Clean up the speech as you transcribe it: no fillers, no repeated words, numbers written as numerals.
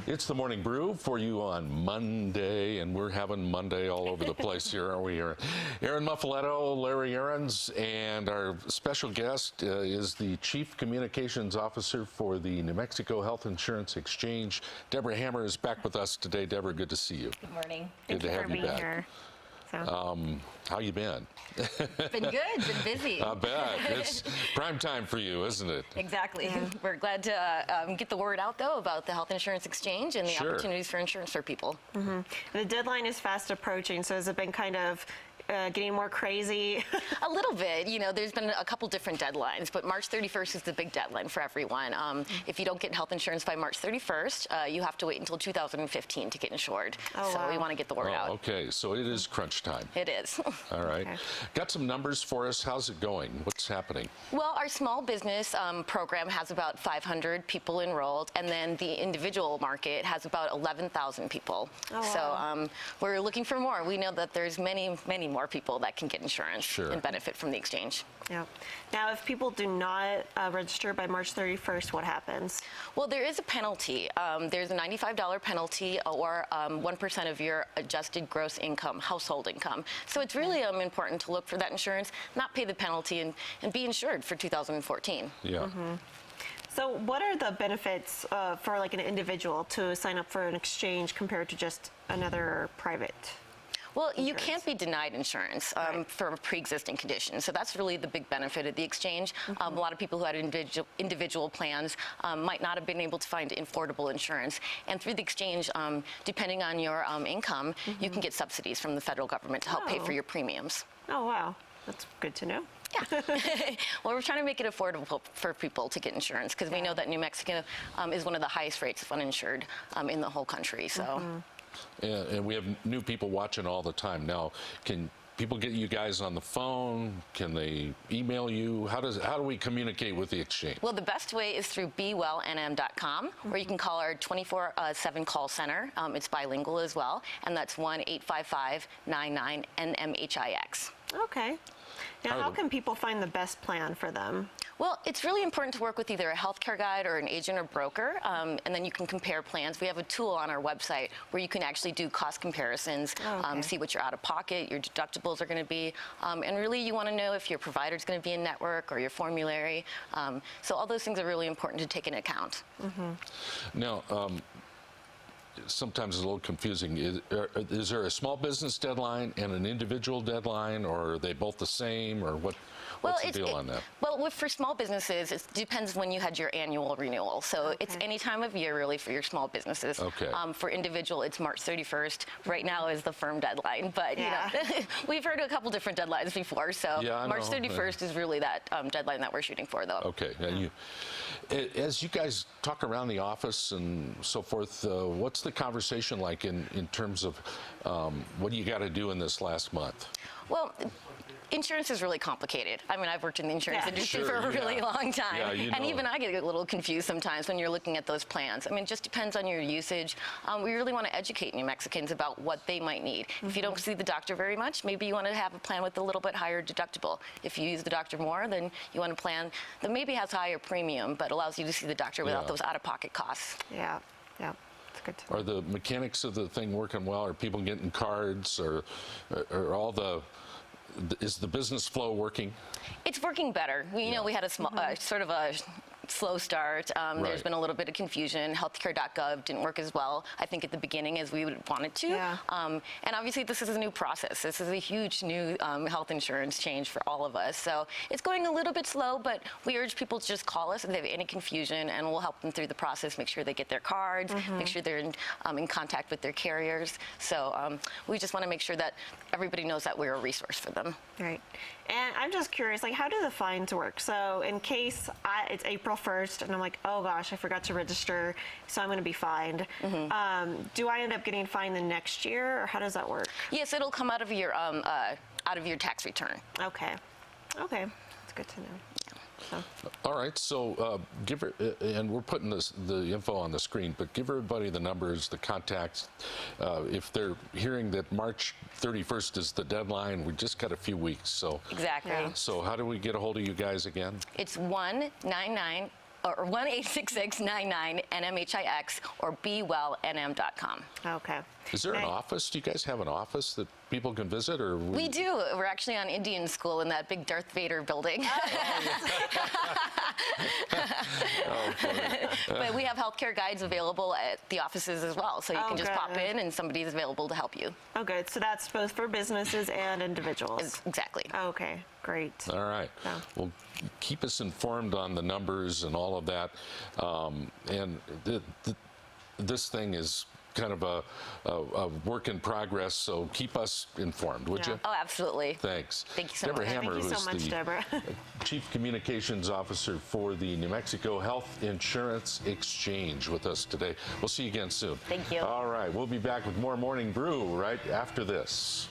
It's the Morning Brew for you on Monday, and we're having Monday all over the place here, aren't we? Aaron Muffaletto, Larry Aarons, and our special guest is the Chief Communications Officer for the New Mexico Health Insurance Exchange. Deborah Hammer is back with us today. Deborah, good to see you. Good morning. Good to have you back. Here. How you been? Been good, been busy. I bet. It's prime time for you, isn't it? Exactly. Yeah. We're glad to get the word out, though, about the Health Insurance Exchange and the opportunities for insurance for people. The deadline is fast approaching, so has it been kind of getting more crazy? A little bit. You know, there's been a couple different deadlines, but March 31st is the big deadline for everyone. If you don't get health insurance by March 31st, you have to wait until 2015 to get insured. So we want to get the word out. Okay, so it is crunch time. It is. All right. Okay. Got some numbers for us. How's it going? What's happening? Well, our small business program has about 500 people enrolled, and then the individual market has about 11,000 people. So we're looking for more. We know that there's many more people that can get insurance and benefit from the exchange. Yeah. Now, if people do not register by March 31st, what happens? Well, there is a penalty. There's a $95 penalty or 1% of your adjusted gross income, household income. So it's really important to look for that insurance, not pay the penalty, and be insured for 2014. Yeah. So what are the benefits for like an individual to sign up for an exchange compared to just another private? Well, you can't be denied insurance for a pre-existing condition. So that's really the big benefit of the exchange. A lot of people who had individual plans might not have been able to find affordable insurance. And through the exchange, depending on your income, you can get subsidies from the federal government to help pay for your premiums. Oh, wow. That's good to know. Yeah. Well, we're trying to make it affordable for people to get insurance because we know that New Mexico is one of the highest rates of uninsured in the whole country. So. And we have new people watching all the time. Now, can people get you guys on the phone? Can they email you? How do we communicate with the exchange? Well, the best way is through bewellnm.com, or you can call our 24/7 call center. It's bilingual as well, and that's 1-855-99-NMHIX. Okay. Now, how can people find the best plan for them? Well, it's really important to work with either a healthcare guide or an agent or broker, and then you can compare plans. We have a tool on our website where you can actually do cost comparisons, see what your out-of-pocket, your deductibles are going to be, and really you want to know if your provider is going to be in network or your formulary. So all those things are really important to take into account. Now, sometimes it's a little confusing. Is there a small business deadline and an individual deadline, or are they both the same, or what's the deal on that? Well, for small businesses, it depends when you had your annual renewal. So it's any time of year, really, for your small businesses. For individual, it's March 31st. Right now is the firm deadline, but you know, we've heard a couple different deadlines before. So March 31st is really that deadline that we're shooting for, though. Okay. And as you guys talk around the office and so forth, what's the conversation like in terms of what do you got to do in this last month? Well, insurance is really complicated. I mean, I've worked in the insurance industry for a really long time. And even I get a little confused sometimes when you're looking at those plans. I mean, it just depends on your usage. We really want to educate New Mexicans about what they might need. If you don't see the doctor very much, maybe you want to have a plan with a little bit higher deductible. If you use the doctor more, then you want a plan that maybe has higher premium, but allows you to see the doctor without those out-of-pocket costs. Yeah. Good to know. Are the mechanics of the thing working well? Are people getting cards, or is the business flow working? It's working better. We know we had a small, sort of a slow start. There's been a little bit of confusion. Healthcare.gov didn't work as well, I think, at the beginning as we would want it to. And obviously, this is a new process. This is a huge new health insurance change for all of us. So it's going a little bit slow, but we urge people to just call us if they have any confusion, and we'll help them through the process, make sure they get their cards, make sure they're in contact with their carriers. So we just want to make sure that everybody knows that we're a resource for them. Right. And I'm just curious, like, how do the fines work? So in case it's April 1st and I'm like, oh gosh, I forgot to register, so I'm going to be fined. Do I end up getting fined the next year, or how does that work? Yes, it'll come out of your tax return. Okay. That's good to know. All right, so and we're putting the info on the screen, but give everybody the numbers, the contacts. If they're hearing that March 31st is the deadline, we just got a few weeks. So exactly. So how do we get a hold of you guys again? It's 1-99 or 1-866-99-NMHIX or BeWellNM.com. Okay. Is there an office? Do you guys have an office that people can visit, or We do. We're actually on Indian School in that big Darth Vader building. But we have healthcare guides available at the offices as well, so you can just pop in and somebody's available to help you. Oh, good. So that's both for businesses and individuals. Exactly. Okay, great. All right. Yeah. Well, keep us informed on the numbers and all of that. And this thing is kind of a work in progress, so keep us informed, would you? Oh, absolutely. Thanks. Thank you so Deborah much. Hammer, Thank you so who's much, the Deborah. Chief Communications Officer for the New Mexico Health Insurance Exchange, with us today. We'll see you again soon. Thank you. All right, we'll be back with more Morning Brew right after this.